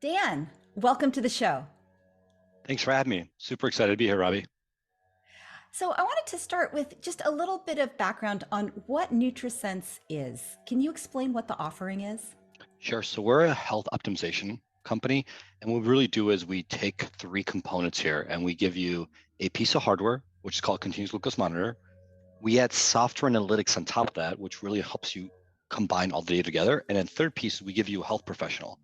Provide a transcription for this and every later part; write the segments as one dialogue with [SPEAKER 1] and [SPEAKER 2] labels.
[SPEAKER 1] Dan, welcome to the show.
[SPEAKER 2] Thanks for having me. Super excited to be here, Robbie.
[SPEAKER 1] So, I wanted to start with just a little bit of background on what NutriSense is. Can you explain what the offering is?
[SPEAKER 2] Sure. So we're a health optimization company, and what we really do is we take three components here and we give you a piece of hardware, which is called continuous glucose monitor. We add software analytics on top of that, which really helps you combine all the data together. And then third piece, we give you a health professional.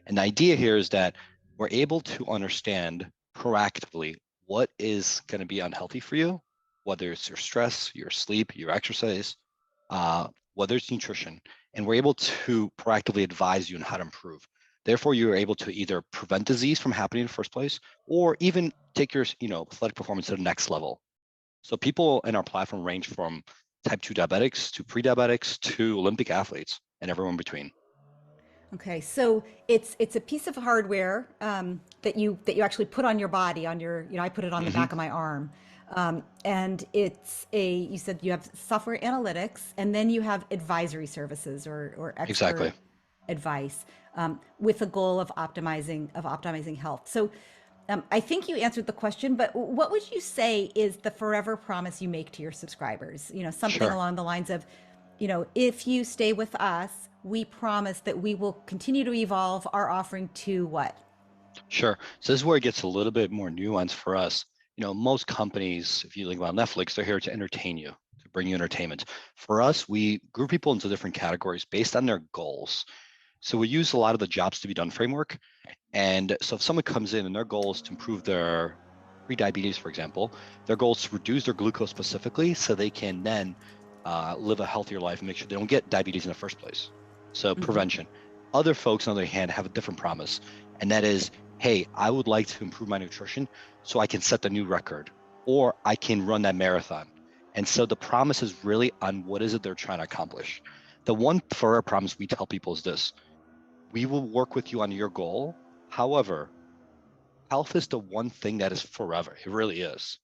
[SPEAKER 2] And the idea here is that we're able to understand proactively what is going to be unhealthy for you, whether it's your stress, your sleep, your exercise, whether it's nutrition, and we're able to proactively advise you on how to improve. Therefore, you're able to either prevent disease from happening in the first place, or even take your, athletic performance to the next level. So people in our platform range from type 2 diabetics to pre-diabetics to Olympic athletes and everyone in between.
[SPEAKER 1] Okay, so it's a piece of hardware that you actually put on your body on your I put it on the
[SPEAKER 2] Hmm.
[SPEAKER 1] back of my arm, and it's a you said you have software analytics and then you have advisory services or expert
[SPEAKER 2] Exactly.
[SPEAKER 1] advice with the goal of optimizing health. So I think you answered the question, but what would you say is the forever promise you make to your subscribers? Something
[SPEAKER 2] Sure.
[SPEAKER 1] along the lines of, if you stay with us, we promise that we will continue to evolve our offering to what?
[SPEAKER 2] Sure. So this is where it gets a little bit more nuanced for us. Most companies, if you think about Netflix, they're here to entertain you, to bring you entertainment. For us, we group people into different categories based on their goals. So we use a lot of the jobs to be done framework. And so if someone comes in and their goal is to improve their pre-diabetes, for example, their goal is to reduce their glucose specifically so they can then live a healthier life and make sure they don't get diabetes in the first place. So
[SPEAKER 1] Hmm.
[SPEAKER 2] prevention. Other folks, on the other hand, have a different promise, and that is, hey, I would like to improve my nutrition so I can set the new record or I can run that marathon. And so the promise is really on what is it they're trying to accomplish. The one for our promise we tell people is this: we will work with you on your goal. However, health is the one thing that is forever. It really is.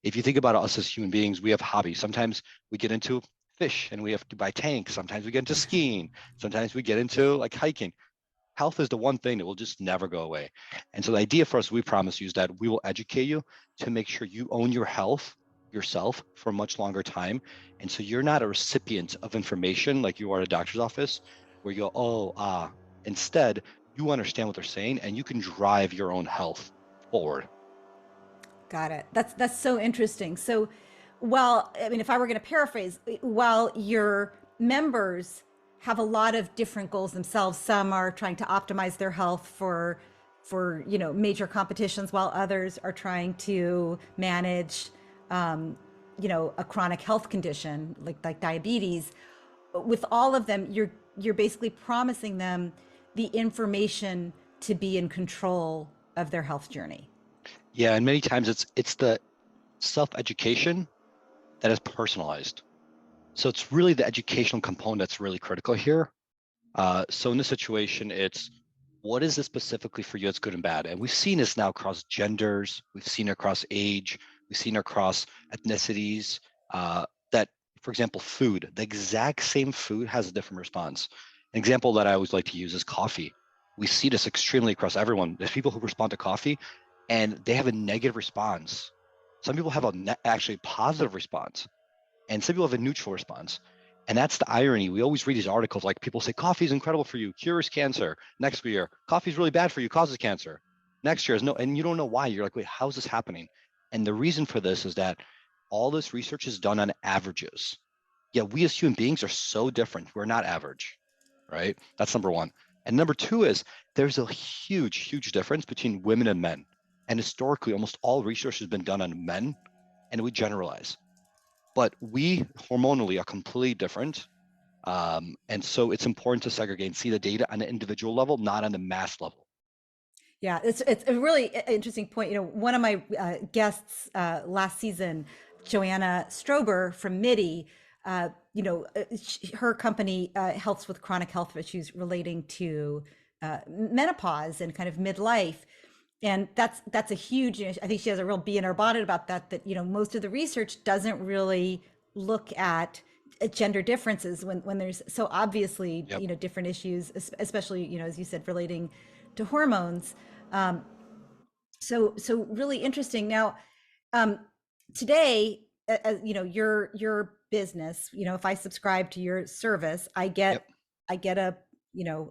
[SPEAKER 2] If you think about us as human beings, we have hobbies. Sometimes we get into fish and we have to buy tanks. Sometimes we get into skiing. Sometimes we get into like hiking. Health is the one thing that will just never go away. And so the idea for us, we promise you, is that we will educate you to make sure you own your health yourself for a much longer time. And so you're not a recipient of information like you are at a doctor's office where you go, oh, instead, you understand what they're saying and you can drive your own health forward.
[SPEAKER 1] Got it. That's so interesting. So, if I were going to paraphrase, while your members have a lot of different goals themselves, some are trying to optimize their health for major competitions, while others are trying to manage a chronic health condition like diabetes. With all of them, you're basically promising them the information to be in control of their health journey.
[SPEAKER 2] Yeah, and many times it's the self-education that is personalized. So it's really the educational component that's really critical here. So in this situation, it's what is this specifically for you that's good and bad? And we've seen this now across genders, we've seen it across age, we've seen it across ethnicities. That, for example, food, the exact same food has a different response. An example that I always like to use is coffee. We see this extremely across everyone. There's people who respond to coffee and they have a negative response. Some people have a actually positive response and some people have a neutral response. And that's the irony. We always read these articles like people say coffee is incredible for you, cures cancer. Next year, coffee is really bad for you, causes cancer. Next year is no, and you don't know why. You're like, wait, how is this happening? And the reason for this is that all this research is done on averages. Yet we as human beings are so different. We're not average, right? That's number one. And number two is there's a huge, huge difference between women and men. And historically, almost all research has been done on men, and we generalize, but we hormonally are completely different. And so it's important to segregate and see the data on the individual level, not on the mass level.
[SPEAKER 1] Yeah, it's a really interesting point. One of my guests last season, Joanna Strober from Midi, her company helps with chronic health issues relating to menopause and kind of midlife. And that's a huge, I think she has a real bee in her bonnet about that, most of the research doesn't really look at gender differences when there's so obviously,
[SPEAKER 2] Yep.
[SPEAKER 1] different issues, especially, as you said, relating to hormones. Um, so really interesting. Now, um, today, your business, if I subscribe to your service,
[SPEAKER 2] Yep.
[SPEAKER 1] I get a,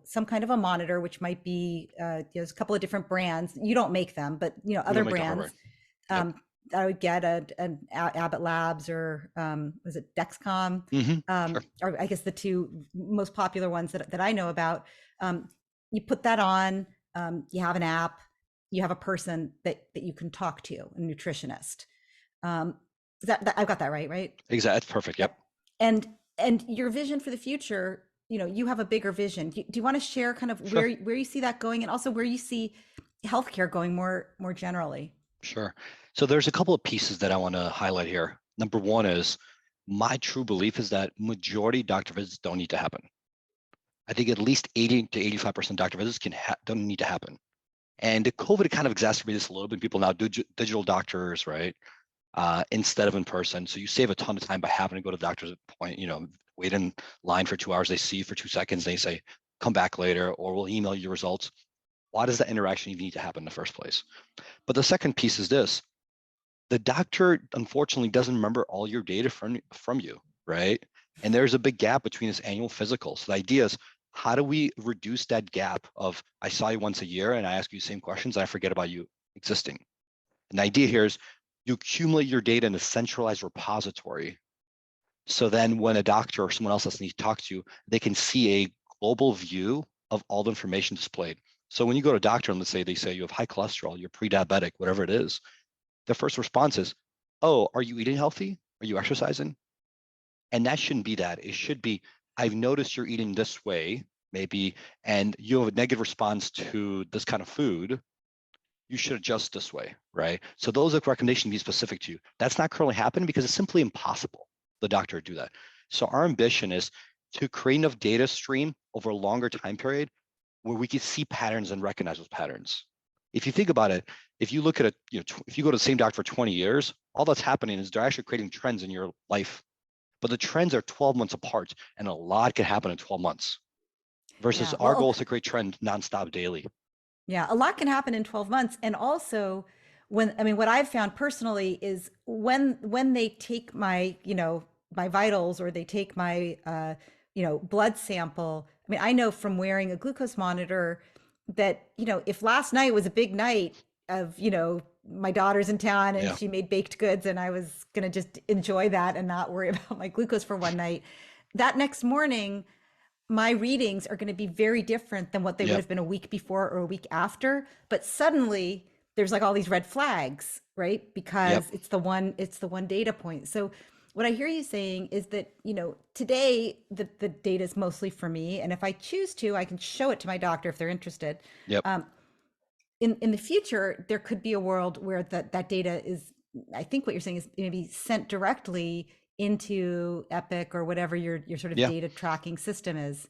[SPEAKER 1] some kind of a monitor, which might be, there's a couple of different brands. You don't make them, but,
[SPEAKER 2] We
[SPEAKER 1] other
[SPEAKER 2] don't make the hardware.
[SPEAKER 1] brands.
[SPEAKER 2] Yep.
[SPEAKER 1] I would get Abbott Labs, or was it Dexcom?
[SPEAKER 2] Sure.
[SPEAKER 1] Or I guess the two most popular ones that I know about. Um, you put that on, you have an app, you have a person that you can talk to, a nutritionist. Um, I've got that right, right?
[SPEAKER 2] Exactly. That's perfect. Yep.
[SPEAKER 1] Yep. And and your vision for the future, you have a bigger vision. Do you want to share kind of
[SPEAKER 2] Sure.
[SPEAKER 1] where you see that going, and also where you see healthcare going more generally?
[SPEAKER 2] Sure. So there's a couple of pieces that I want to highlight here. Number one is my true belief is that majority doctor visits don't need to happen. I think at least 80 to 85% doctor visits don't need to happen. And COVID kind of exacerbated this a little bit. People now do digital doctors, right? Instead of in person. So you save a ton of time by having to go to the doctor's appointment, wait in line for 2 hours. They see you for 2 seconds. They say, come back later, or we'll email you results. Why does that interaction even need to happen in the first place? But the second piece is this. The doctor, unfortunately, doesn't remember all your data from you, right? And there's a big gap between this annual physical. So the idea is, how do we reduce that gap of I saw you once a year and I ask you the same questions and I forget about you existing? And the idea here is you accumulate your data in a centralized repository. So then when a doctor or someone else has need to talk to you, they can see a global view of all the information displayed. So when you go to a doctor and let's say they say you have high cholesterol, you're pre-diabetic, whatever it is, the first response is, oh, are you eating healthy? Are you exercising? And that shouldn't be that. It should be, I've noticed you're eating this way, maybe, and you have a negative response to this kind of food. You should adjust this way, right? So those are recommendations be specific to you. That's not currently happening because it's simply impossible the doctor to do that. So our ambition is to create enough data stream over a longer time period where we can see patterns and recognize those patterns. If you think about it, if you look at it, if you go to the same doctor for 20 years, all that's happening is they're actually creating trends in your life. But the trends are 12 months apart, and a lot can happen in 12 months. Versus
[SPEAKER 1] Yeah.
[SPEAKER 2] our
[SPEAKER 1] Well,
[SPEAKER 2] goal is to create trend nonstop daily.
[SPEAKER 1] yeah, a lot can happen in 12 months. And also, what I've found personally is when they take my vitals, or they take my blood sample. I know from wearing a glucose monitor that, if last night was a big night of, my daughter's in town and
[SPEAKER 2] Yeah.
[SPEAKER 1] she made baked goods and I was going to just enjoy that and not worry about my glucose for one night, that next morning my readings are going to be very different than what they would
[SPEAKER 2] Yep.
[SPEAKER 1] have been a week before or a week after. But suddenly there's like all these red flags, right?
[SPEAKER 2] Yep.
[SPEAKER 1] Because it's the one data point. So what I hear you saying is that, today the data is mostly for me. And if I choose to, I can show it to my doctor if they're interested.
[SPEAKER 2] Yep.
[SPEAKER 1] Um, in the future, there could be a world where that data is, I think what you're saying is maybe sent directly into Epic or whatever your sort of
[SPEAKER 2] Yeah.
[SPEAKER 1] data tracking system is.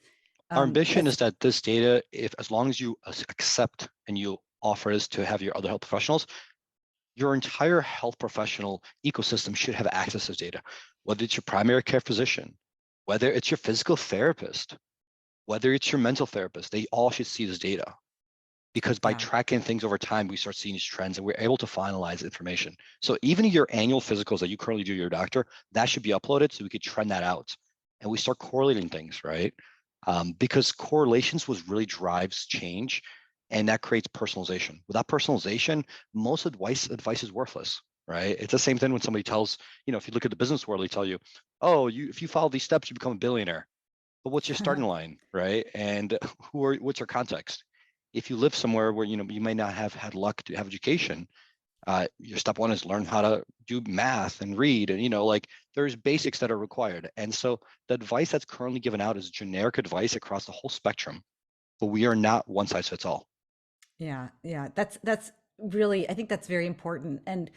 [SPEAKER 2] Our ambition
[SPEAKER 1] As
[SPEAKER 2] is that this data, if as long as you accept and you offer this to have your other health professionals, your entire health professional ecosystem should have access to this data, whether it's your primary care physician, whether it's your physical therapist, whether it's your mental therapist, they all should see this data. Because by
[SPEAKER 1] Yeah,
[SPEAKER 2] tracking things over time, we start seeing these trends and we're able to finalize information. So even your annual physicals that you currently do your doctor, that should be uploaded so we could trend that out. And we start correlating things, right? Because correlations was really drives change and that creates personalization. Without personalization, most advice is worthless, right? It's the same thing when somebody tells, if you look at the business world, they tell you, oh, if you follow these steps, you become a billionaire. But what's your starting line, right? And what's your context? If you live somewhere where you may not have had luck to have education, your step one is learn how to do math and read, and like there's basics that are required. And so the advice that's currently given out is generic advice across the whole spectrum, but we are not one size fits all.
[SPEAKER 1] yeah, yeah. That's really, I think that's very important. And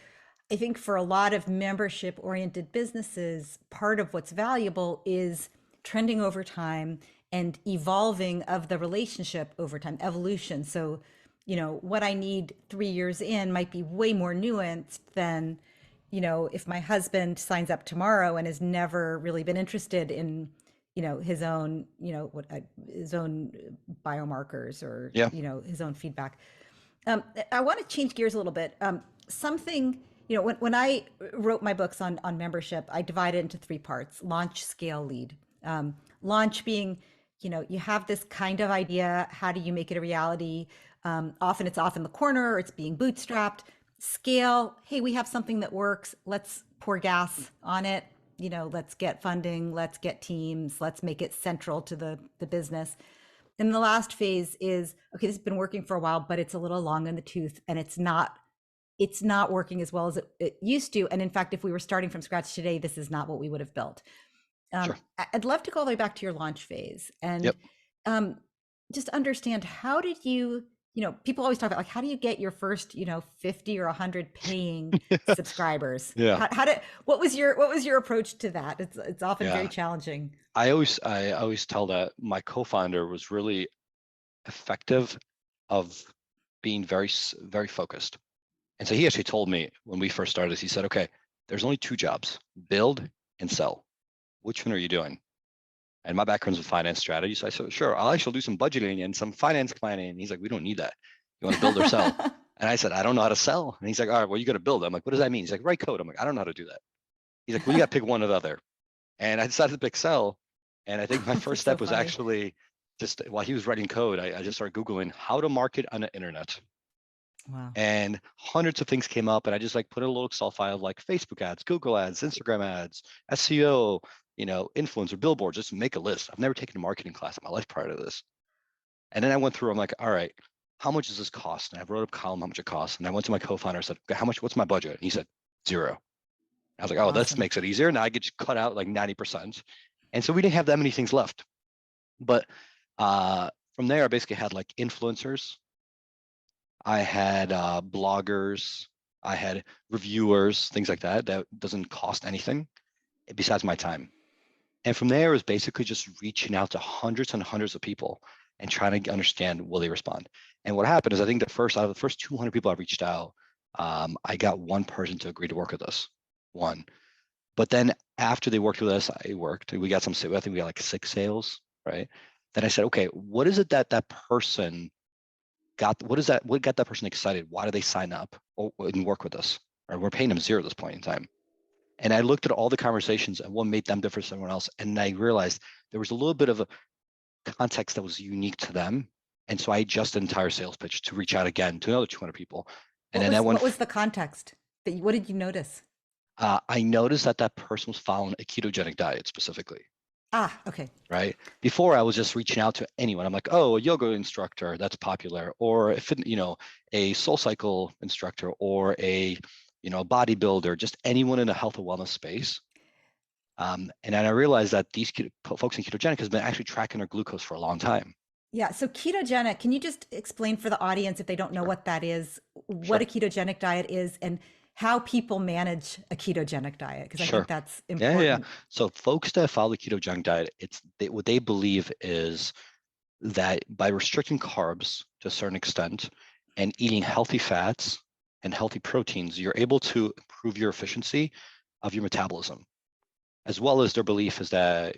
[SPEAKER 1] I think for a lot of membership oriented businesses, part of what's valuable is trending over time and evolving of the relationship over time, evolution. So, what I need 3 years in might be way more nuanced than, if my husband signs up tomorrow and has never really been interested in, his own, his own biomarkers or,
[SPEAKER 2] Yeah,
[SPEAKER 1] his own feedback. I want to change gears a little bit. Something, when I wrote my books on membership, I divided it into three parts: launch, scale, lead. Launch being, you have this kind of idea. How do you make it a reality? Often it's off in the corner, or it's being bootstrapped. Scale, hey, we have something that works. Let's pour gas on it. Let's get funding, let's get teams, let's make it central to the business. And the last phase is, okay, this has been working for a while, but it's a little long in the tooth and it's not working as well as it used to. And in fact, if we were starting from scratch today, this is not what we would have built.
[SPEAKER 2] sure.
[SPEAKER 1] I'd love to go all the way back to your launch phase and
[SPEAKER 2] Yep.
[SPEAKER 1] um, just understand, how did you, people always talk about, like, how do you get your first, 50 or 100 paying subscribers?
[SPEAKER 2] Yeah.
[SPEAKER 1] What was your approach to that? It's often very
[SPEAKER 2] Yeah.
[SPEAKER 1] challenging.
[SPEAKER 2] I always tell that my co-founder was really effective of being very focused. And so he actually told me when we first started this, he said, okay, there's only two jobs: build and sell. Which one are you doing? And my background's with finance strategy. So I said, sure, I'll actually do some budgeting and some finance planning. And he's like, we don't need that. You want to build or sell? And I said, I don't know how to sell. And he's like, all right, well, you got to build. I'm like, what does that mean? He's like, write code. I'm like, I don't know how to do that. He's like, well, you got to pick one or the other. And I decided to pick sell. And I think my first
[SPEAKER 1] That's so
[SPEAKER 2] step was
[SPEAKER 1] funny.
[SPEAKER 2] actually just while he was writing code, I just started Googling how to market on the internet.
[SPEAKER 1] Wow.
[SPEAKER 2] And hundreds of things came up. And I just like put in a little Excel file of like Facebook ads, Google ads, Instagram ads, SEO, influencer, billboards, just make a list. I've never taken a marketing class in my life prior to this. And then I went through, I'm like, all right, how much does this cost? And I wrote a column how much it costs. And I went to my co-founder and said, okay, what's my budget? And he said, zero. I was like, oh, this
[SPEAKER 1] Awesome.
[SPEAKER 2] makes it easier. Now I get to cut out like 90%. And so we didn't have that many things left. But from there, I basically had like influencers. I had bloggers. I had reviewers, things like that. That doesn't cost anything besides my time. And from there, it was basically just reaching out to hundreds and hundreds of people and trying to understand, will they respond? And what happened is, I think out of the first 200 people I reached out, I got one person to agree to work with us. One. But then after they worked with us, we got some, I think we got like 6 sales, right? Then I said, okay, what is it that person got? What got that person excited? Why did they sign up and work with us? Right? We're paying them zero at this point in time. And I looked at all the conversations and what made them different from everyone else. And I realized there was a little bit of a context that was unique to them. And so I adjusted the entire sales pitch to reach out again to another 200 people. And
[SPEAKER 1] What
[SPEAKER 2] then
[SPEAKER 1] was
[SPEAKER 2] that one,
[SPEAKER 1] what was the context? What did you notice?
[SPEAKER 2] I noticed that person was following a ketogenic diet specifically,
[SPEAKER 1] Ah, okay.
[SPEAKER 2] right? Before I was just reaching out to anyone. I'm like, oh, a yoga instructor, that's popular, or if a soul cycle instructor, or a bodybuilder, just anyone in the health and wellness space. And then I realized that these folks in ketogenic has been actually tracking their glucose for a long time.
[SPEAKER 1] Yeah. So ketogenic, can you just explain for the audience, if they don't know
[SPEAKER 2] Sure,
[SPEAKER 1] what that is, what
[SPEAKER 2] sure,
[SPEAKER 1] a ketogenic diet is and how people manage a ketogenic diet? Because I think
[SPEAKER 2] sure.
[SPEAKER 1] that's
[SPEAKER 2] Yeah, yeah, yeah.
[SPEAKER 1] important.
[SPEAKER 2] So folks that follow the ketogenic diet, what they believe is that by restricting carbs to a certain extent and eating healthy fats and healthy proteins, you're able to improve your efficiency of your metabolism, as well as their belief is that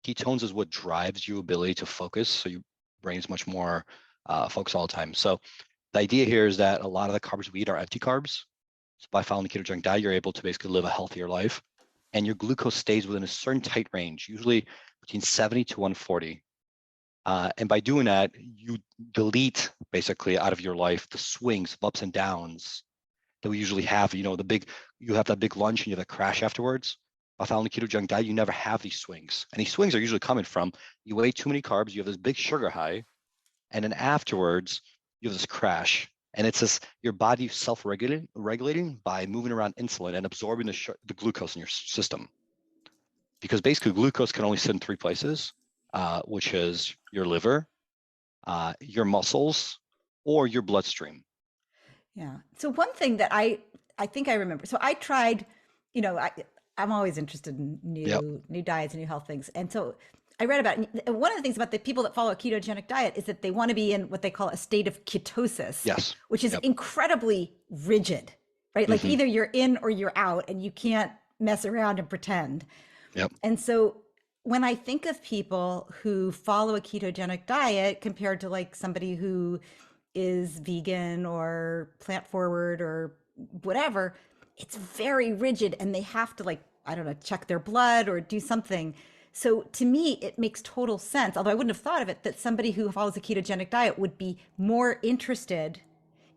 [SPEAKER 2] ketones is what drives your ability to focus. So your brain is much more focused all the time. So the idea here is that a lot of the carbs we eat are empty carbs. So by following the ketogenic diet, you're able to basically live a healthier life, and your glucose stays within a certain tight range, usually between 70 to 140. And by doing that, you delete basically out of your life the swings, ups and downs that we usually have. You have that big lunch and you have that crash afterwards. By following the ketogenic diet, you never have these swings. And these swings are usually coming from you ate too many carbs, you have this big sugar high, and then afterwards you have this crash. And it's this your body self-regulating by moving around insulin and absorbing the glucose in your system. Because basically glucose can only sit in 3 places, which is your liver, your muscles, or your bloodstream.
[SPEAKER 1] Yeah. So one thing that I think I remember. So I tried, you know, I I'm always interested in
[SPEAKER 2] Yep.
[SPEAKER 1] new diets and new health things. And so I read about it. And one of the things about the people that follow a ketogenic diet is that they want to be in what they call a state of ketosis,
[SPEAKER 2] Yes.
[SPEAKER 1] which is
[SPEAKER 2] Yep.
[SPEAKER 1] incredibly rigid. right? Like
[SPEAKER 2] Hmm.
[SPEAKER 1] either you're in or you're out, and you can't mess around and pretend.
[SPEAKER 2] Yep.
[SPEAKER 1] And so when I think of people who follow a ketogenic diet compared to like somebody who is vegan or plant forward or whatever, it's very rigid and they have to like, I don't know, check their blood or do something. So to me, it makes total sense, although I wouldn't have thought of it, that somebody who follows a ketogenic diet would be more interested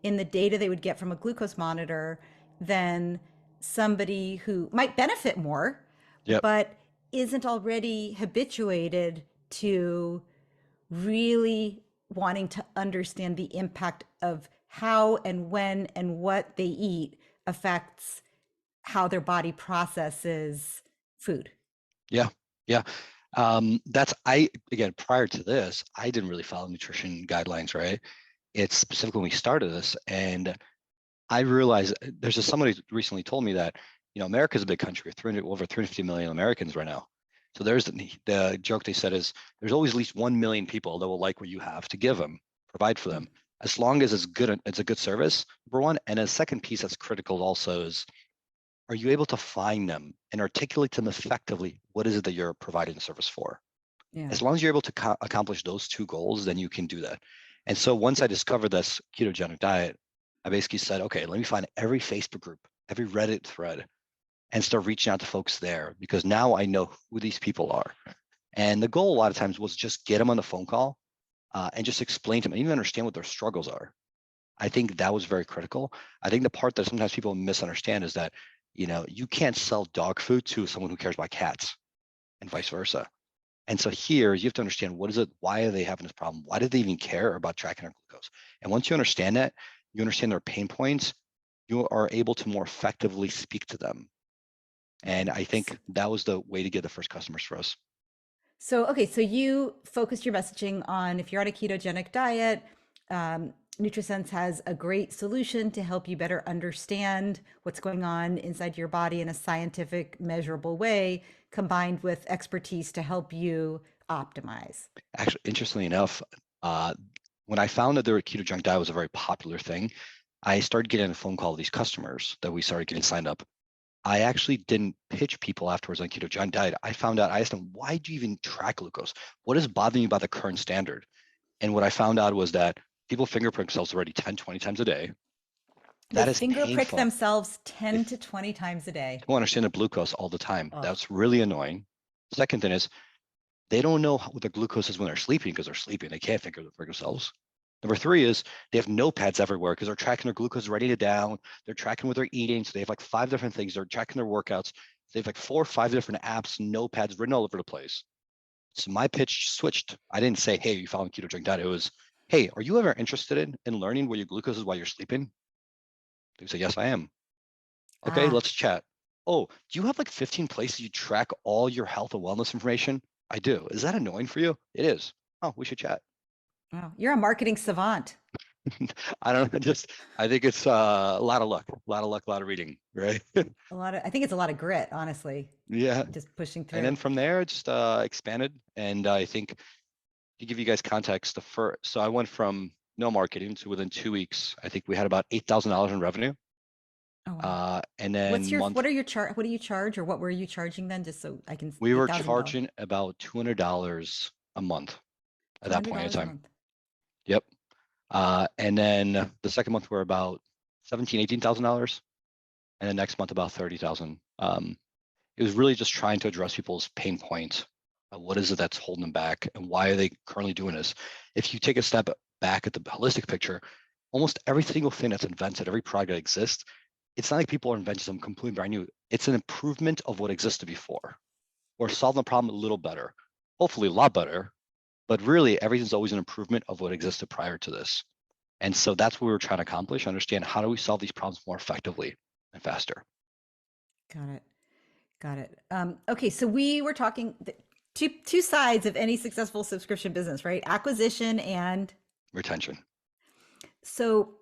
[SPEAKER 1] in the data they would get from a glucose monitor than somebody who might benefit more,
[SPEAKER 2] Yep.
[SPEAKER 1] but isn't already habituated to really wanting to understand the impact of how and when and what they eat affects how their body processes food.
[SPEAKER 2] Yeah. Yeah. That's again, prior to this, I didn't really follow nutrition guidelines, right? It's specifically when we started this, and I realized there's somebody recently told me that, America's a big country with over 350 million Americans right now. So there's the joke they said is there's always at least 1 million people that will like what you have to give them, provide for them, as long as it's a good service, number one. And a second piece that's critical also is, are you able to find them and articulate to them effectively what is it that you're providing the service for?
[SPEAKER 1] Yeah.
[SPEAKER 2] As long as you're able to accomplish those two goals, then you can do that. And so once I discovered this ketogenic diet, I basically said, okay, let me find every Facebook group, every Reddit thread, and start reaching out to folks there, because now I know who these people are. And the goal a lot of times was just get them on the phone call, and just explain to them and even understand what their struggles are. I think that was very critical. I think the part that sometimes people misunderstand is that, you can't sell dog food to someone who cares about cats, and vice versa. And so here you have to understand, what is it? Why are they having this problem? Why do they even care about tracking their glucose? And once you understand that, you understand their pain points, you are able to more effectively speak to them. And
[SPEAKER 1] Okay.
[SPEAKER 2] I think that was the way to get the first customers for us.
[SPEAKER 1] So, okay, so you focused your messaging on if you're on a ketogenic diet, NutriSense has a great solution to help you better understand what's going on inside your body in a scientific, measurable way, combined with expertise to help you optimize.
[SPEAKER 2] Actually, interestingly enough, uh, when I found that the ketogenic diet was a very popular thing, I started getting a phone call of these customers that we started getting signed up. I actually didn't pitch people afterwards on ketogenic diet. I found out, I asked them, why do you even track glucose? What is bothering you about the current standard? And what I found out was that people finger prick themselves already 10, 20 times a day.
[SPEAKER 1] They
[SPEAKER 2] That is
[SPEAKER 1] finger prick
[SPEAKER 2] painful.
[SPEAKER 1] themselves
[SPEAKER 2] They
[SPEAKER 1] 10 to 20 times a day.
[SPEAKER 2] don't understand the glucose all the time.
[SPEAKER 1] Oh,
[SPEAKER 2] That's really annoying. Second thing is, they don't know what the glucose is when they're sleeping, because they're sleeping. They can't finger prick themselves. Number three is they have notepads everywhere because they're tracking their glucose, writing it down. They're tracking what they're eating. So they have like 5 different things. They're tracking their workouts. They have like 4 or 5 different apps, notepads written all over the place. So my pitch switched. I didn't say, hey, you following ketogenic diet? It was, hey, are you ever interested in learning what your glucose is while you're sleeping? They say, yes, I am. Okay,
[SPEAKER 1] ah,
[SPEAKER 2] let's chat. Oh, do you have like 15 places you track all your health and wellness information? I do. Is that annoying for you? It is. Oh, we should chat.
[SPEAKER 1] wow. You're a marketing savant.
[SPEAKER 2] I don't know. I think it's a lot of luck, a lot of reading, right?
[SPEAKER 1] I think it's a lot of grit, honestly,
[SPEAKER 2] Yeah.
[SPEAKER 1] just pushing
[SPEAKER 2] And
[SPEAKER 1] through.
[SPEAKER 2] then from there, it just expanded. And I think, to give you guys context, so I went from no marketing to within 2 weeks, I think we had about $8,000 in revenue.
[SPEAKER 1] Oh, wow.
[SPEAKER 2] And then
[SPEAKER 1] What are your what do you charge or what were you charging then? Just so I can,
[SPEAKER 2] we were
[SPEAKER 1] $8,000,
[SPEAKER 2] charging about $200 a month at that point in
[SPEAKER 1] $200 a
[SPEAKER 2] time.
[SPEAKER 1] month.
[SPEAKER 2] Yep. And then the second month we're about $17,000, $18,000, and then next month about 30,000. It was really just trying to address people's pain points. What is it that's holding them back, and why are they currently doing this? If you take a step back at the holistic picture, almost every single thing that's invented, every product that exists, it's not like people are inventing something completely brand new. It's an improvement of what existed before, or solving the problem a little better, hopefully a lot better. But really, everything's always an improvement of what existed prior to this. And so that's what we were trying to accomplish. Understand, how do we solve these problems more effectively and faster?
[SPEAKER 1] Got it. Got it. Okay, so we were talking two sides of any successful subscription business, right? Acquisition and
[SPEAKER 2] Retention.
[SPEAKER 1] so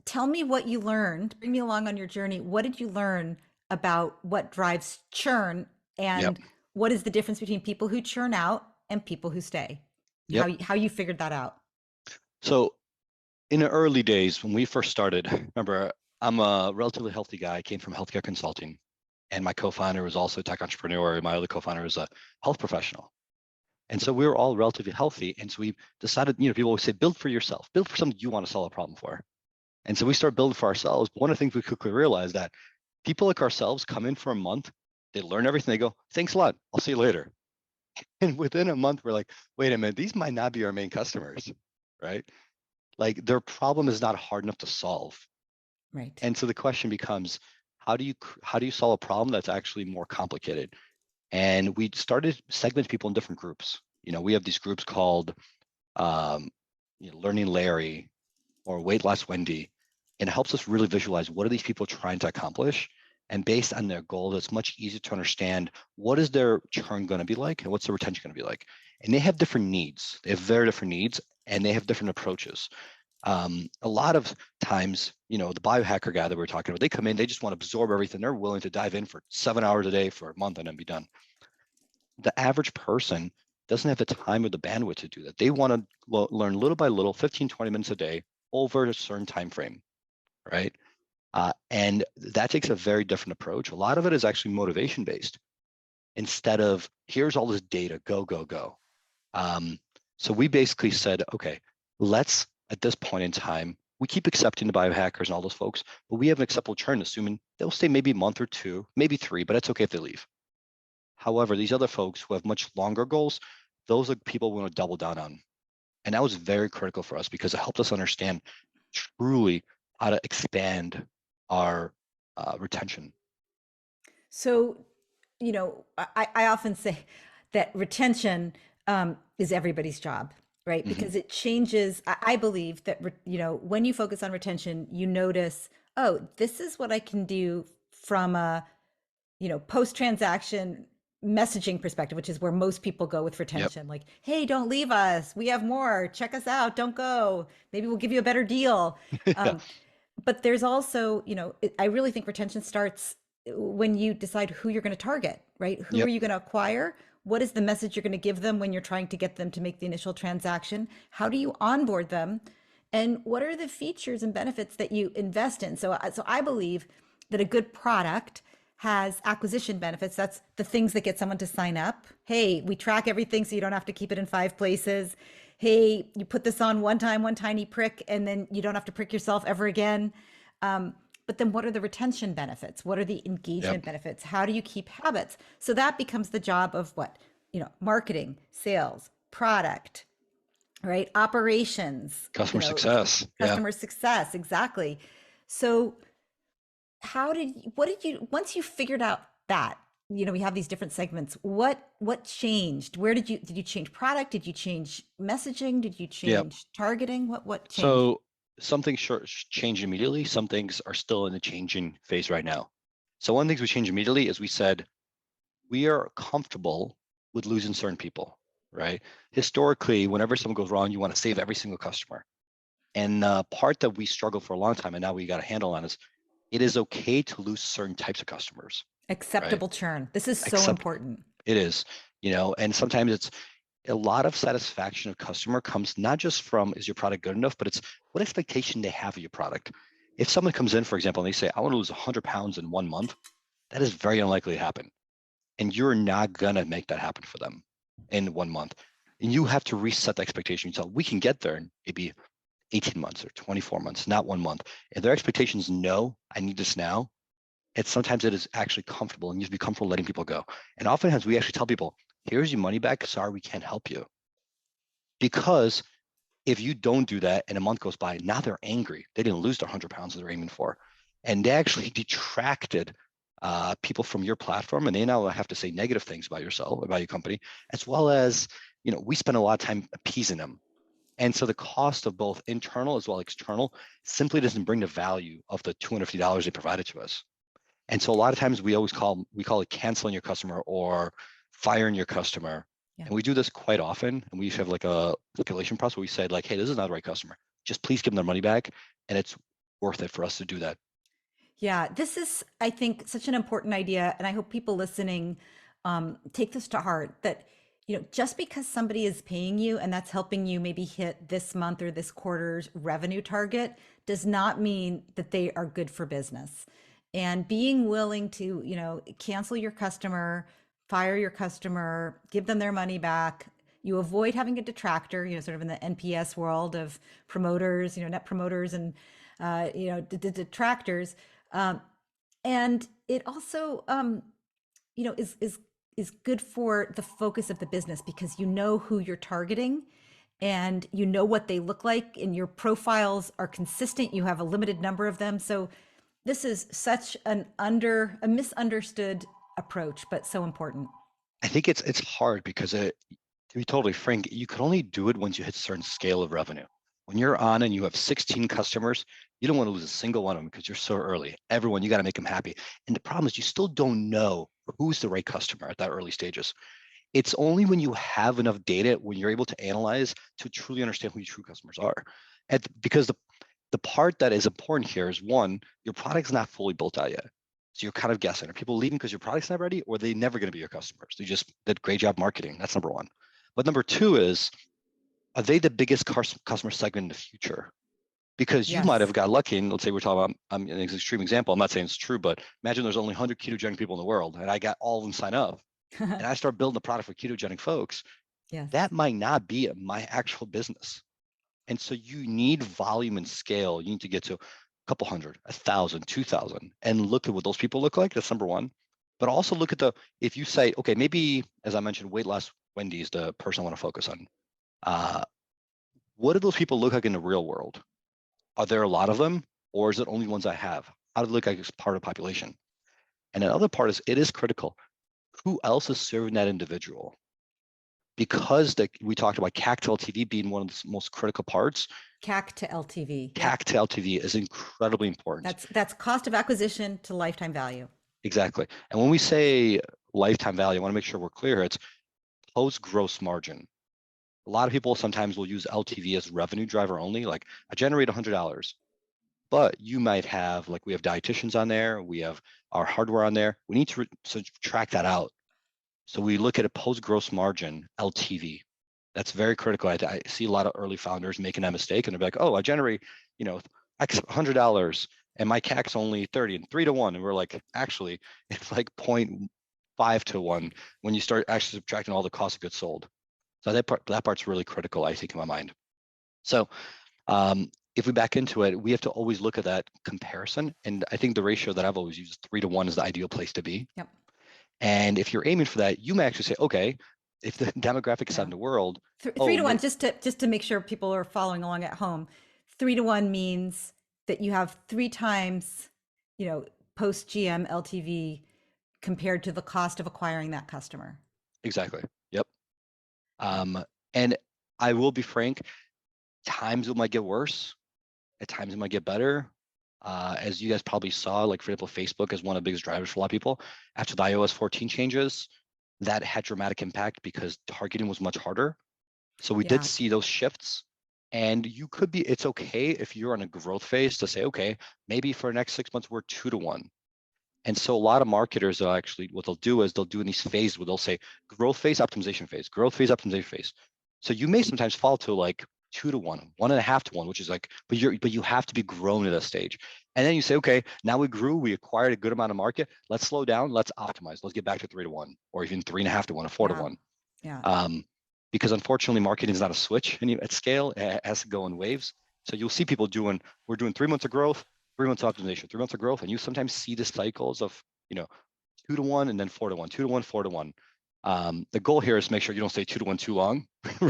[SPEAKER 1] tell me what you learned. Bring me along on your journey. What did you learn about what drives churn
[SPEAKER 2] Yep.
[SPEAKER 1] and what is the difference between people who churn out and people who stay?
[SPEAKER 2] Yep.
[SPEAKER 1] How you figured that out?
[SPEAKER 2] So in the early days when we first started, remember, I'm a relatively healthy guy. I came from healthcare consulting, and my co-founder was also a tech entrepreneur. And my other co-founder is a health professional. And so we were all relatively healthy. And so we decided, people always say, build for yourself, build for something you want to solve a problem for. And so we started building for ourselves. But one of the things we quickly realized that people like ourselves come in for a month, they learn everything, they go, thanks a lot, I'll see you later. And within a month, we're like, wait a minute, these might not be our main customers, right? Like their problem is not hard enough to solve.
[SPEAKER 1] Right.
[SPEAKER 2] And so the question becomes, how do you solve a problem that's actually more complicated? And we started segmenting people in different groups. We have these groups called um, Learning Larry or Weight Loss Wendy, and it helps us really visualize what are these people trying to accomplish. And based on their goals, it's much easier to understand what is their churn going to be like and what's their retention going to be like. And they have different needs. They have very different needs, and they have different approaches. A lot of times, the biohacker guy that we're talking about, they come in, they just want to absorb everything. They're willing to dive in for 7 hours a day for a month and then be done. The average person doesn't have the time or the bandwidth to do that. They want to learn little by little, 15, 20 minutes a day over a certain time frame, right? And that takes a very different approach. A lot of it is actually motivation based instead of here's all this data, go, go, go. So we basically said, okay, let's, at this point in time, we keep accepting the biohackers and all those folks, but we have an acceptable churn, assuming they'll stay maybe a month or two, maybe 3, but it's okay if they leave. However, these other folks who have much longer goals, those are people we want to double down on. And that was very critical for us because it helped us understand truly how to expand our retention.
[SPEAKER 1] So, I often say that retention is everybody's job, right?
[SPEAKER 2] Mm-hmm.
[SPEAKER 1] Because it changes. I believe that, when you focus on retention, you notice, oh, this is what I can do from a, post transaction messaging perspective, which is where most people go with
[SPEAKER 2] Yep.
[SPEAKER 1] retention. Like, hey, don't leave us. We have more. Check us out. Don't go. Maybe we'll give you a better deal.
[SPEAKER 2] Yeah.
[SPEAKER 1] But there's also, I really think retention starts when you decide who you're going to target, right? Who are
[SPEAKER 2] Yep.
[SPEAKER 1] you going to acquire? What is the message you're going to give them when you're trying to get them to make the initial transaction? How do you onboard them? And what are the features and benefits that you invest in? So I believe that a good product has acquisition benefits. That's the things that get someone to sign up. Hey, we track everything so you don't have to keep it in 5 places. Hey, you put this on one time, one tiny prick, and then you don't have to prick yourself ever again. But then what are the retention benefits? What are the engagement
[SPEAKER 2] Yep.
[SPEAKER 1] benefits? How do you keep habits? So that becomes the job of what? Marketing, sales, product, right? Operations,
[SPEAKER 2] Customer success. Yeah.
[SPEAKER 1] customer success, exactly. So what did you, once you figured out that, we have these different segments, what changed? Did you change product? Did you change messaging? Did you
[SPEAKER 2] Yep.
[SPEAKER 1] change targeting? What changed?
[SPEAKER 2] So some things change immediately. Some things are still in the changing phase right now. So one of the things we changed immediately is we said we are comfortable with losing certain people, right? Historically, whenever something goes wrong, you want to save every single customer. And the part that we struggled for a long time, and now we got a handle on, is it is okay to lose certain types of customers, right?
[SPEAKER 1] Acceptable churn. This is so
[SPEAKER 2] Except
[SPEAKER 1] important.
[SPEAKER 2] it is, and sometimes it's a lot of satisfaction of customer comes not just from is your product good enough, but it's what expectation they have of your product. If someone comes in, for example, and they say, I want to lose 100 pounds in 1 month, that is very unlikely to happen. And you're not going to make that happen for them in 1 month. And you have to reset the expectation. So we can get there in maybe 18 months or 24 months, not 1 month. If their expectations no, I need this now, sometimes it is actually comfortable and you have to be comfortable letting people go. And oftentimes we actually tell people, here's your money back. Sorry, we can't help you. Because if you don't do that and a month goes by, now they're angry. They didn't lose the 100 pounds that they're aiming for. And they actually detracted people from your platform, and they now have to say negative things about yourself, about your company, as well as, we spend a lot of time appeasing them. And so the cost of both internal as well as external simply doesn't bring the value of the $250 they provided to us. And so a lot of times we call it canceling your customer or firing your customer.
[SPEAKER 1] Yeah.
[SPEAKER 2] And we do this quite often. And we have like a calculation process where we said like, hey, this is not the right customer. Just please give them their money back. And it's worth it for us to do that.
[SPEAKER 1] Yeah, this is, I think, such an important idea. And I hope people listening take this to heart that, just because somebody is paying you and that's helping you maybe hit this month or this quarter's revenue target does not mean that they are good for business. And being willing to, cancel your customer, fire your customer, give them their money back. You avoid having a detractor, sort of in the NPS world of promoters, net promoters and, the detractors. And it also, is good for the focus of the business because you know who you're targeting and you know what they look like and your profiles are consistent. You have a limited number of them. So this is such a misunderstood approach, but so important.
[SPEAKER 2] I think it's hard because to be totally frank, you can only do it once you hit a certain scale of revenue. When you're on and you have 16 customers, you don't want to lose a single one of them because you're so early. Everyone, you got to make them happy. And the problem is you still don't know who's the right customer at that early stages. It's only when you have enough data, when you're able to analyze to truly understand who your true customers are. Because the part that is important here is one, your product's not fully built out yet. So you're kind of guessing. Are people leaving because your product's not ready, or are they never going to be your customers? They just did a great job marketing. That's number one. But number two is, are they the biggest customer segment in the future? Because you might have
[SPEAKER 1] Yes.
[SPEAKER 2] got lucky, and let's say we're talking about, I'm an extreme example. I'm not saying it's true, but imagine there's only 100 ketogenic people in the world, and I got all of them sign up, and I start building a product for ketogenic folks.
[SPEAKER 1] Yes.
[SPEAKER 2] That might not be my actual business. And so you need volume and scale. You need to get to a couple hundred, 1,000, 2,000, and look at what those people look like. That's number one. But also look at if you say, okay, maybe, as I mentioned, weight loss Wendy's the person I want to focus on. Uh, what do those people look like in the real world? Are there a lot of them, or is it only ones I have? How do they look like as part of the population? And another part is it is critical. Who else is serving that individual? Because we talked about CAC to LTV being one of the most critical parts.
[SPEAKER 1] CAC to LTV.
[SPEAKER 2] CAC
[SPEAKER 1] Yep.
[SPEAKER 2] to LTV is incredibly important.
[SPEAKER 1] That's cost of acquisition to lifetime value.
[SPEAKER 2] Exactly. And when we say lifetime value, I want to make sure we're clear here. It's post gross margin. A lot of people sometimes will use LTV as revenue driver only. Like I generate $100, but you might have, like we have dietitians on there, we have our hardware on there. We need to track that out. So we look at a post gross margin LTV. That's very critical. I see a lot of early founders making that mistake, and they're like, "Oh, I generate, X $100, and my CAC's only 30 and 3 to 1." And we're like, actually, it's like 0.5 to 1 when you start actually subtracting all the cost of goods sold. So that part's really critical, I think, in my mind. So if we back into it, we have to always look at that comparison. And I think the ratio that I've always used, 3 to 1, is the ideal place to be.
[SPEAKER 1] Yep.
[SPEAKER 2] And if you're aiming for that, you may actually say, okay, if the demographics
[SPEAKER 1] Yeah.
[SPEAKER 2] in the world,
[SPEAKER 1] Three
[SPEAKER 2] oh,
[SPEAKER 1] to one, just to make sure people are following along at home. 3 to 1 means that you have three times, post GM LTV compared to the cost of acquiring that customer.
[SPEAKER 2] exactly. Yep. And I will be frank, times it might get worse. At times it might get better. As you guys probably saw, like for example, Facebook is one of the biggest drivers for a lot of people. After the iOS 14 changes, that had dramatic impact because targeting was much harder. So we did
[SPEAKER 1] Yeah.
[SPEAKER 2] see those shifts. And it's okay if you're on a growth phase to say, okay, maybe for the next 6 months, we're 2 to 1. And so a lot of marketers are actually, what they'll do is they'll do in these phases where they'll say growth phase, optimization phase, growth phase, optimization phase. So you may sometimes fall to like 2 to 1, 1.5 to 1, which is like, but you have to be grown at a stage. And then you say, okay, now we grew, we acquired a good amount of market. Let's slow down, let's optimize. Let's get back to 3 to 1, or even 3.5 to 1, or four to
[SPEAKER 1] Yeah.
[SPEAKER 2] one.
[SPEAKER 1] Yeah.
[SPEAKER 2] Because unfortunately, marketing is not a switch at scale. It has to go in waves. So you'll see people we're doing 3 months of growth, 3 months of optimization, 3 months of growth, and you sometimes see the cycles of 2 to 1 and then 4 to 1, 2 to 1, 4 to 1. The goal here is to make sure you don't stay 2 to 1 too long,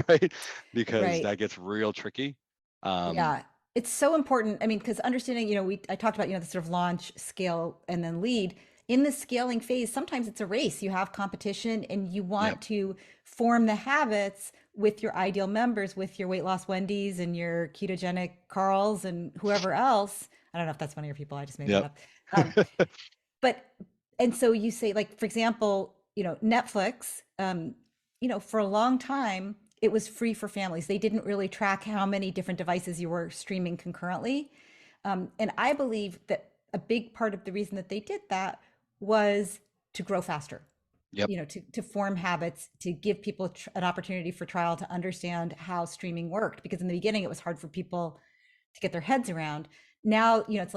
[SPEAKER 2] right? Because
[SPEAKER 1] Right.
[SPEAKER 2] that gets real tricky. Um,
[SPEAKER 1] Yeah, it's so important. I mean, because understanding, I talked about, the sort of launch, scale, and then lead. In the scaling phase, sometimes it's a race. You have competition and you
[SPEAKER 2] yep.
[SPEAKER 1] want to form the habits with your ideal members, with your weight loss Wendy's and your ketogenic Carls and whoever else. I don't know if that's one of your people. I just made that
[SPEAKER 2] Yep.
[SPEAKER 1] up. Um, but and so you say, like, for example, Netflix, for a long time it was free for families. They didn't really track how many different devices you were streaming concurrently. And I believe that a big part of the reason that they did that was to grow faster.
[SPEAKER 2] Yep.
[SPEAKER 1] to form habits, to give people an opportunity for trial to understand how streaming worked. Because in the beginning, it was hard for people to get their heads around. Now, it's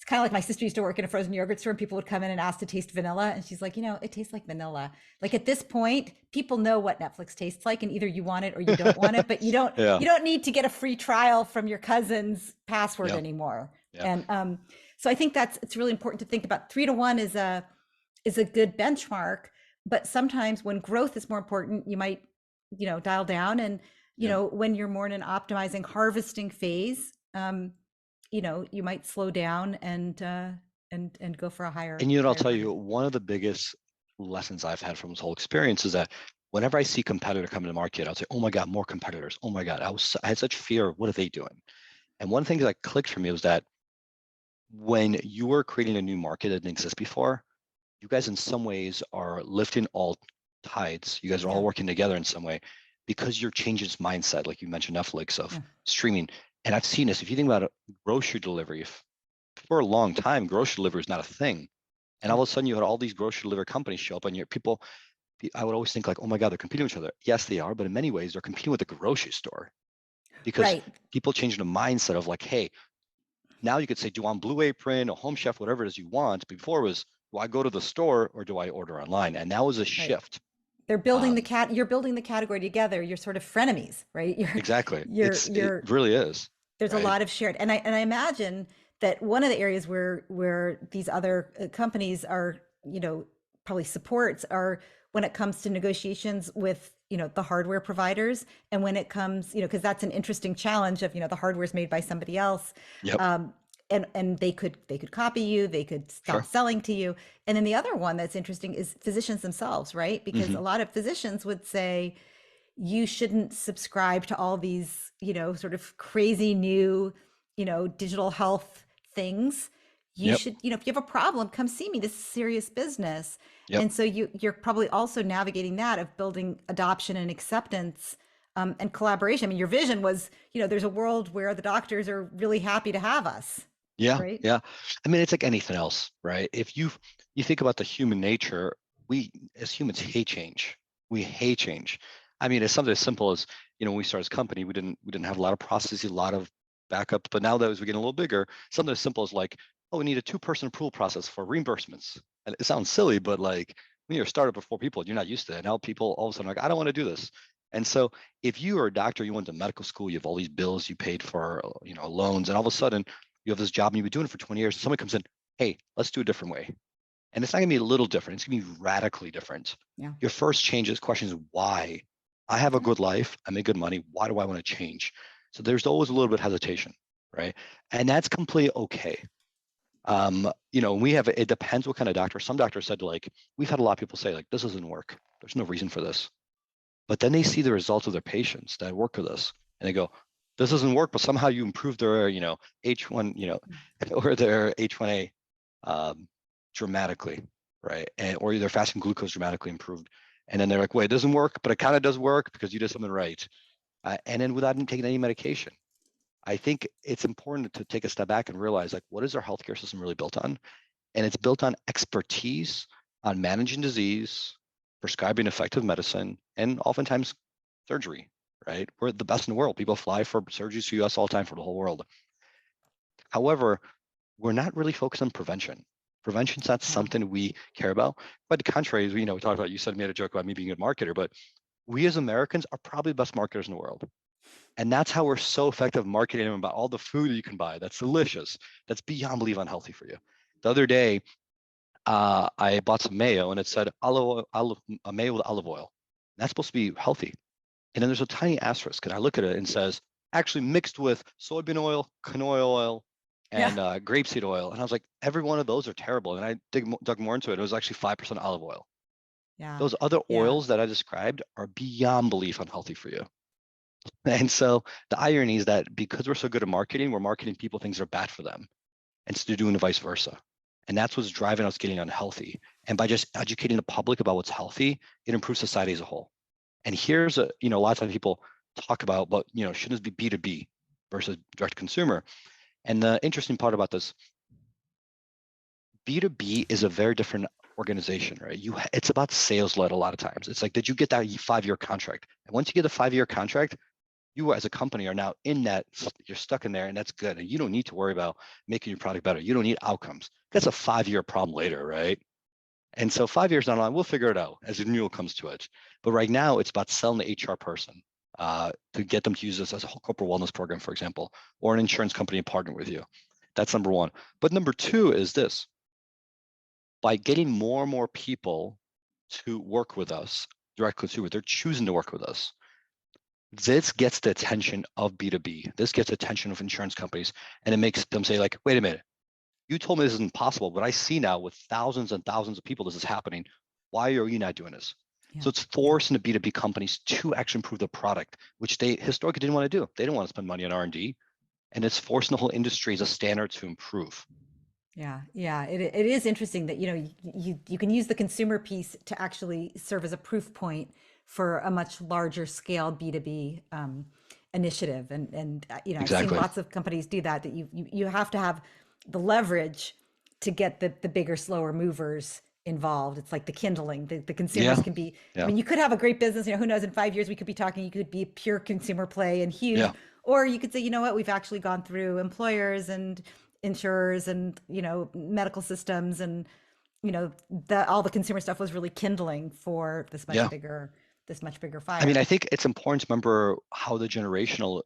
[SPEAKER 1] kind of like my sister used to work in a frozen yogurt store and people would come in and ask to taste vanilla. And she's like, it tastes like vanilla. Like at this point, people know what Netflix tastes like and either you want it or you don't want it, but
[SPEAKER 2] Yeah.
[SPEAKER 1] you don't need to get a free trial from your cousin's password
[SPEAKER 2] Yeah.
[SPEAKER 1] anymore.
[SPEAKER 2] Yeah.
[SPEAKER 1] And so I think it's really important to think about 3 to 1 is a good benchmark, but sometimes when growth is more important, you might, dial down and,
[SPEAKER 2] Yeah.
[SPEAKER 1] when you're more in an optimizing harvesting phase, you might slow down and go for a higher
[SPEAKER 2] And I'll tell
[SPEAKER 1] target.
[SPEAKER 2] you, one of the biggest lessons I've had from this whole experience is that whenever I see competitor come to the market, I'll say, "Oh my God, more competitors! Oh my God!" I had such fear of what are they doing? And one thing that clicked for me was that when you are creating a new market that didn't exist before, you guys in some ways are lifting all tides. You guys are all
[SPEAKER 1] Yeah.
[SPEAKER 2] working together in some way because you're changing its mindset, like you mentioned, Netflix of
[SPEAKER 1] Yeah.
[SPEAKER 2] streaming. And I've seen this. If you think about it, grocery delivery, for a long time, grocery delivery is not a thing. And
[SPEAKER 1] Yeah.
[SPEAKER 2] all of a sudden, you had all these grocery delivery companies show up, and your people. I would always think like, oh my God, they're competing with each other. Yes, they are, but in many ways, they're competing with the grocery store because
[SPEAKER 1] Right.
[SPEAKER 2] people changing the mindset of like, hey, now you could say, do you want Blue Apron or Home Chef, whatever it is you want. Before it was, do I go to the store or do I order online? And that was a
[SPEAKER 1] Right.
[SPEAKER 2] shift.
[SPEAKER 1] They're building
[SPEAKER 2] Um,
[SPEAKER 1] you're building the category together. You're sort of frenemies, right?
[SPEAKER 2] exactly. It
[SPEAKER 1] You're
[SPEAKER 2] really is,
[SPEAKER 1] there's a
[SPEAKER 2] right?
[SPEAKER 1] lot of shared, and I imagine that one of the areas where these other companies are, probably supports are when it comes to negotiations with, the hardware providers, and when it comes, because that's an interesting challenge of, the hardware's made by somebody else,
[SPEAKER 2] Yep.
[SPEAKER 1] um, and they could copy you, they could stop
[SPEAKER 2] Sure.
[SPEAKER 1] selling to you. And then the other one that's interesting is physicians themselves, right? Because a
[SPEAKER 2] Hmm.
[SPEAKER 1] lot of physicians would say you shouldn't subscribe to all these, sort of crazy new, digital health things. You
[SPEAKER 2] Yep.
[SPEAKER 1] should, if you have a problem, come see me. This is serious business.
[SPEAKER 2] Yep.
[SPEAKER 1] And so you're probably also navigating that of building adoption and acceptance, and collaboration. I mean, your vision was, there's a world where the doctors are really happy to have us,
[SPEAKER 2] Yeah.
[SPEAKER 1] right?
[SPEAKER 2] Yeah. I mean, it's like anything else, right? If you think about the human nature, we as humans hate change. We hate change. I mean, it's something as simple as, when we started this company, we didn't have a lot of processes, a lot of backup. But now that as we're getting a little bigger, something as simple as like, oh, we need a two-person approval process for reimbursements. And it sounds silly, but like when you're a startup of 4 people, you're not used to it. Now people all of a sudden are like, I don't want to do this. And so if you are a doctor, you went to medical school, you have all these bills you paid for, loans, and all of a sudden you have this job and you've been doing it for 20 years. Somebody comes in, hey, let's do it a different way. And it's not gonna be a little different. It's gonna be radically different.
[SPEAKER 1] Yeah.
[SPEAKER 2] Your first question is why? I have a good life. I make good money. Why do I want to change? So there's always a little bit of hesitation, right? And that's completely okay. It depends what kind of doctor. Some doctors said like, we've had a lot of people say like, this doesn't work. There's no reason for this. But then they see the results of their patients that work with us and they go, this doesn't work, but somehow you improve their, H1, or their H1A dramatically, right? Or their fasting glucose dramatically improved. And then they're like, wait, it doesn't work, but it kind of does work because you did something right. And then without even taking any medication. I think it's important to take a step back and realize like, what is our healthcare system really built on? And it's built on expertise, on managing disease, prescribing effective medicine, and oftentimes surgery, right? We're the best in the world. People fly for surgeries to US all the time for the whole world. However, we're not really focused on prevention. Prevention's not
[SPEAKER 1] Yeah.
[SPEAKER 2] something we care about. But the contrary, we talked about, you said, made a joke about me being a good marketer, but we as Americans are probably the best marketers in the world. And that's how we're so effective marketing about all the food that you can buy that's delicious, that's beyond believe unhealthy for you. The other day, I bought some mayo and it said a mayo with olive oil. That's supposed to be healthy. And then there's a tiny asterisk, and I look at it and says, actually mixed with soybean oil, canola oil,
[SPEAKER 1] Yeah.
[SPEAKER 2] and grapeseed oil. And I was like, every one of those are terrible. And I dug more into it. It was actually 5% olive oil.
[SPEAKER 1] Yeah.
[SPEAKER 2] Those other
[SPEAKER 1] Yeah.
[SPEAKER 2] oils that I described are beyond belief unhealthy for you. And so the irony is that because we're so good at marketing, we're marketing people things that are bad for them instead of doing the vice versa. And that's what's driving us getting unhealthy. And by just educating the public about what's healthy, it improves society as a whole. And here's a lot of times people talk about, but shouldn't it be B2B versus direct to consumer? And the interesting part about this, B2B is a very different organization, right? It's about sales led a lot of times. It's like, did you get that 5-year contract? And once you get a 5-year contract, you as a company are now in that, you're stuck in there, and that's good. And you don't need to worry about making your product better. You don't need outcomes. That's a 5-year problem later, right? And so 5 years down the line, we'll figure it out as renewal comes to it. But right now, it's about selling the HR person to get them to use this as a corporate wellness program, for example, or an insurance company to partner with you. That's number one. But number two is this: by getting more and more people to work with us, direct consumer, they're choosing to work with us. This gets the attention of B2B. This gets attention of insurance companies, and it makes them say, like, wait a minute, you told me this isn't possible, but I see now with thousands and thousands of people this is happening. Why are you not doing this?
[SPEAKER 1] Yeah.
[SPEAKER 2] So it's forcing the B2B companies to actually improve the product, which they historically didn't want to do. They didn't want to spend money on R&D, and it's forcing the whole industry as a standard to improve.
[SPEAKER 1] Yeah, yeah, it is interesting that you can use the consumer piece to actually serve as a proof point for a much larger scale B2B initiative, and I've seen
[SPEAKER 2] Exactly.
[SPEAKER 1] lots of companies do that. That you have to have the leverage to get the bigger, slower movers involved. It's like the kindling. The
[SPEAKER 2] Yeah.
[SPEAKER 1] consumers can be. I
[SPEAKER 2] Yeah.
[SPEAKER 1] mean, you could have a great business. Who knows? In 5 years, we could be talking. You could be a pure consumer play and huge,
[SPEAKER 2] Yeah.
[SPEAKER 1] or you could say, you know what? We've actually gone through employers and insurers and medical systems, and all the consumer stuff was really kindling for
[SPEAKER 2] Yeah.
[SPEAKER 1] this much bigger
[SPEAKER 2] I mean, I
[SPEAKER 1] fire.
[SPEAKER 2] think it's important to remember how the generational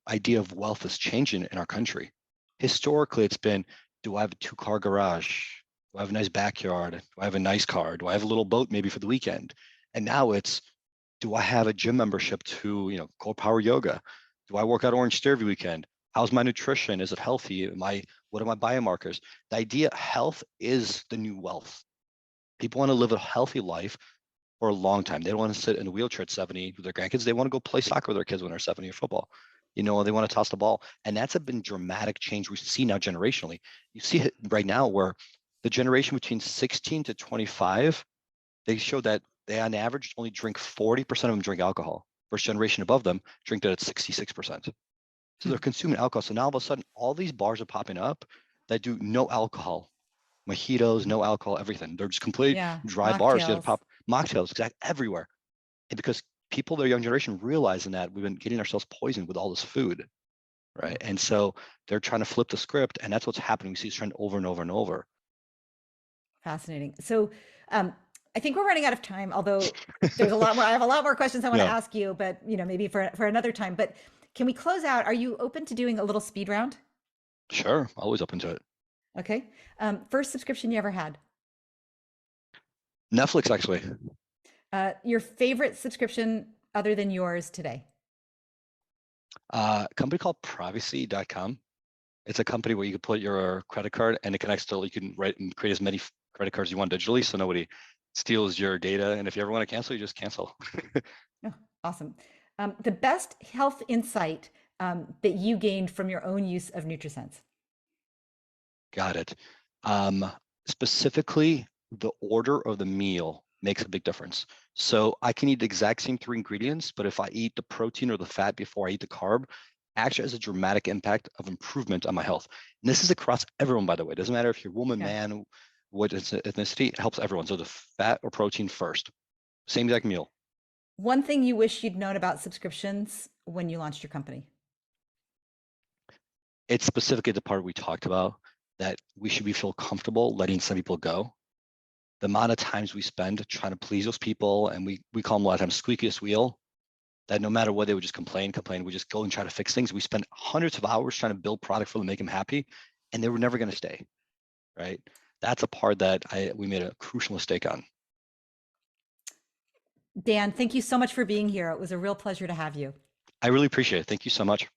[SPEAKER 2] idea of wealth is changing in our country. Historically, it's been, do I have a 2-car garage? Do I have a nice backyard? Do I have a nice car? Do I have a little boat maybe for the weekend? And now it's, do I have a gym membership to, Core Power Yoga? Do I work out Orange Theory every weekend? How's my nutrition? Is it healthy? What are my biomarkers? The idea health is the new wealth. People want to live a healthy life for a long time. They don't want to sit in a wheelchair at 70 with their grandkids. They want to go play soccer with their kids when they're 70 or football. They want to toss the ball. And that's been dramatic change we see now generationally. You see it right now where the generation between 16 to 25, they show that they on average only drink 40% of them drink alcohol. First generation above them drink that at 66%. So
[SPEAKER 1] Hmm.
[SPEAKER 2] they're consuming alcohol. So now all of a sudden, all these bars are popping up that do no alcohol, mojitos, no alcohol, everything. They're just complete
[SPEAKER 1] Yeah,
[SPEAKER 2] dry bars. You have to
[SPEAKER 1] mocktails.
[SPEAKER 2] pop mocktails everywhere. And because people, their young generation, realizing that we've been getting ourselves poisoned with all this food, right?
[SPEAKER 1] Yeah.
[SPEAKER 2] And so they're trying to flip the script, and that's what's happening. We see this trend over and over and over.
[SPEAKER 1] Fascinating. So, I think we're running out of time, although there's a lot more. I have a lot more questions I want to
[SPEAKER 2] Yeah,
[SPEAKER 1] ask you, but maybe for another time. But can we close out? Are you open to doing a little speed round?
[SPEAKER 2] sure. Always open to it.
[SPEAKER 1] Okay. First subscription you ever had?
[SPEAKER 2] Netflix, actually.
[SPEAKER 1] Your favorite subscription other than yours today?
[SPEAKER 2] A company called privacy.com. It's a company where you can put your credit card and it connects to, you can write and create as many credit cards you want digitally so nobody steals your data. And if you ever want to cancel, you just cancel.
[SPEAKER 1] Oh, awesome. The best health insight that you gained from your own use of NutriSense?
[SPEAKER 2] Got it. Specifically, the order of the meal makes a big difference. So I can eat the exact same 3 ingredients, but if I eat the protein or the fat before I eat the carb, actually has a dramatic impact of improvement on my health. And this is across everyone, by the way. It doesn't matter if you're woman,
[SPEAKER 1] Yeah.
[SPEAKER 2] man, what ethnicity, it helps everyone. So the fat or protein first, same exact meal.
[SPEAKER 1] One thing you wish you'd known about subscriptions when you launched your company?
[SPEAKER 2] It's specifically the part we talked about that we should feel comfortable letting some people go. The amount of times we spend trying to please those people, and we call them a lot of times squeakiest wheel, that no matter what, they would just complain. We just go and try to fix things. We spend hundreds of hours trying to build product for them, make them happy, and they were never going to stay, right? That's a part that we made a crucial mistake on.
[SPEAKER 1] Dan, thank you so much for being here. It was a real pleasure to have you.
[SPEAKER 2] I really appreciate it. Thank you so much.